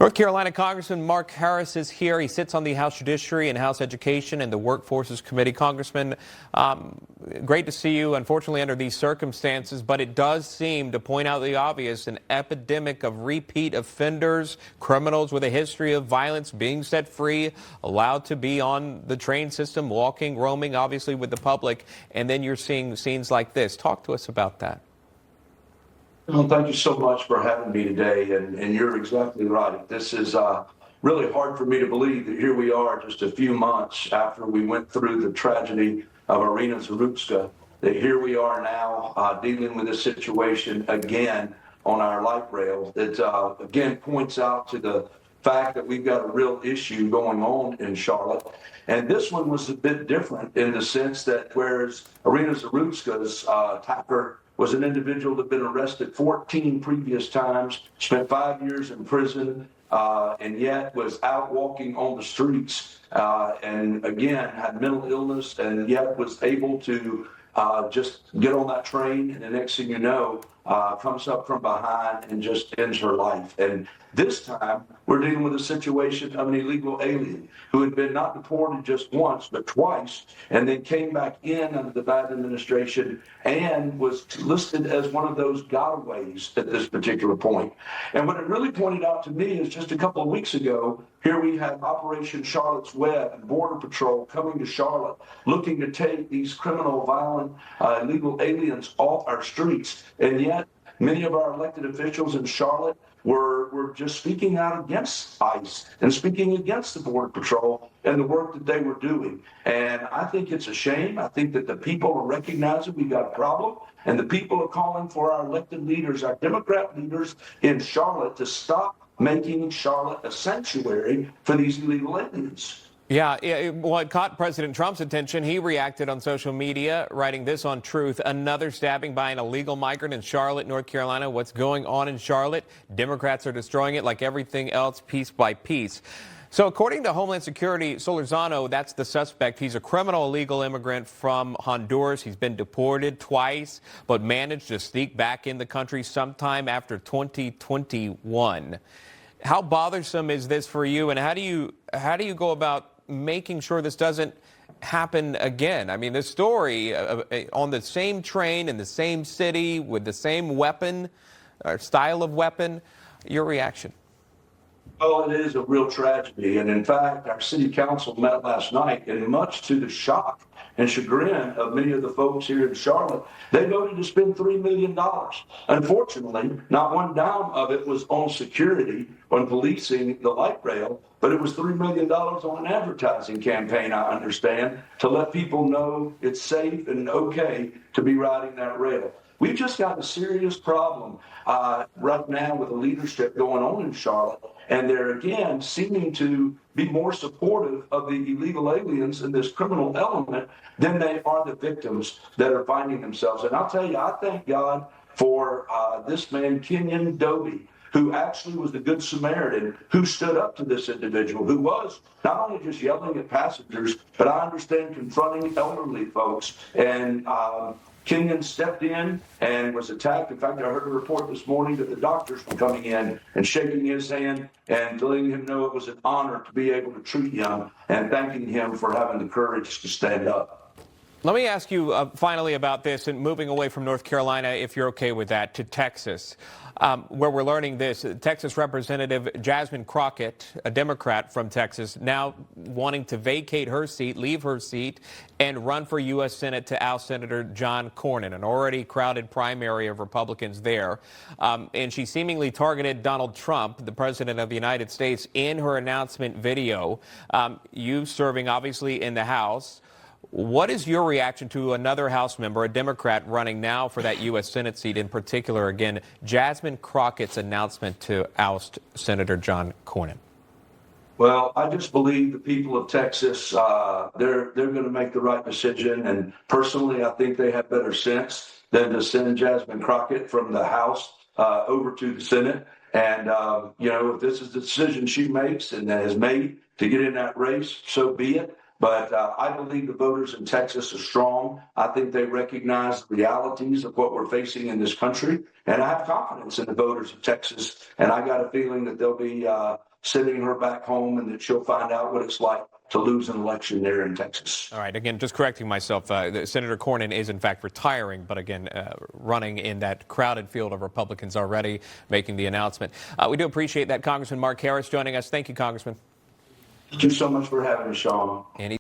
North Carolina Congressman Mark Harris is here. He sits on the House Judiciary and House Education and the Workforces Committee. Congressman, great to see you, unfortunately, under these circumstances, but it does seem to point out the obvious, an epidemic of repeat offenders, criminals with a history of violence being set free, allowed to be on the train system, walking, roaming, obviously, with the public, and then you're seeing scenes like this. Talk to us about that. Well, thank you so much for having me today, and you're exactly right. This is really hard for me to believe that here we are just a few months after we went through the tragedy of Irina Zarutska, that here we are now dealing with this situation again on our light rail. That again points out to the fact that we've got a real issue going on in Charlotte. And this one was a bit different in the sense that whereas Irina Zarutska's attacker was an individual that had been arrested 14 previous times, spent 5 years in prison, and yet was out walking on the streets, and again had mental illness, and yet was able to just get on that train, and the next thing you know, comes up from behind and just ends her life. And this time, we're dealing with a situation of an illegal alien who had been not deported just once, but twice, and then came back in under the Biden administration and was listed as one of those gotaways at this particular point. And what it really pointed out to me is just a couple of weeks ago, here we have Operation Charlotte's Web and Border Patrol coming to Charlotte, looking to take these criminal, violent, illegal aliens off our streets. And yet, many of our elected officials in Charlotte were just speaking out against ICE and speaking against the Border Patrol and the work that they were doing. And I think it's a shame. I think that the people are recognizing we've got a problem, and the people are calling for our elected leaders, our Democrat leaders in Charlotte, to stop making Charlotte a sanctuary for these illegal aliens. Yeah, what caught President Trump's attention, he reacted on social media, writing this on Truth: another stabbing by an illegal migrant in Charlotte, North Carolina. What's going on in Charlotte? Democrats are destroying it like everything else, piece by piece. So according to Homeland Security, Solorzano, that's the suspect. He's a criminal illegal immigrant from Honduras. He's been deported twice, but managed to sneak back in the country sometime after 2021. How bothersome is this for you, and how do you go about making sure this doesn't happen again? I mean, this story on the same train in the same city with the same weapon or style of weapon. Your reaction? Well, it is a real tragedy. And in fact, our city council met last night, and much to the shock and chagrin of many of the folks here in Charlotte, they voted to spend $3 million. Unfortunately, not one dime of it was on security, on policing the light rail, but it was $3 million on an advertising campaign, I understand, to let people know it's safe and okay to be riding that rail. We've just got a serious problem right now with the leadership going on in Charlotte, and they're again seeming to be more supportive of the illegal aliens and this criminal element than they are the victims that are finding themselves. And I'll tell you, I thank God for this man, Kenyon Dobie, who actually was the Good Samaritan, who stood up to this individual, who was not only just yelling at passengers, but I understand confronting elderly folks. And Kenyon stepped in and was attacked. In fact, I heard a report this morning that the doctors were coming in and shaking his hand and letting him know it was an honor to be able to treat him, and thanking him for having the courage to stand up. Let me ask you finally about this, and moving away from North Carolina, if you're okay with that, to Texas, where we're learning this. Texas Representative Jasmine Crockett, a Democrat from Texas, now wanting to vacate her seat, leave her seat, and run for U.S. Senate to oust Senator John Cornyn, an already crowded primary of Republicans there. And she seemingly targeted Donald Trump, the president of the United States, in her announcement video. You serving, obviously, in the House. What is your reaction to another House member, a Democrat, running now for that U.S. Senate seat, in particular, again, Jasmine Crockett's announcement to oust Senator John Cornyn? Well, I just believe the people of Texas, they're going to make the right decision. And personally, I think they have better sense than to send Jasmine Crockett from the House over to the Senate. And, if this is the decision she makes and has made to get in that race, so be it. But I believe the voters in Texas are strong. I think they recognize the realities of what we're facing in this country. And I have confidence in the voters of Texas. And I got a feeling that they'll be sending her back home and that she'll find out what it's like to lose an election there in Texas. All right. Again, just correcting myself, Senator Cornyn is in fact retiring, but again, running in that crowded field of Republicans already, making the announcement. We do appreciate that. Congressman Mark Harris joining us. Thank you, Congressman. Thank you so much for having me, Sean.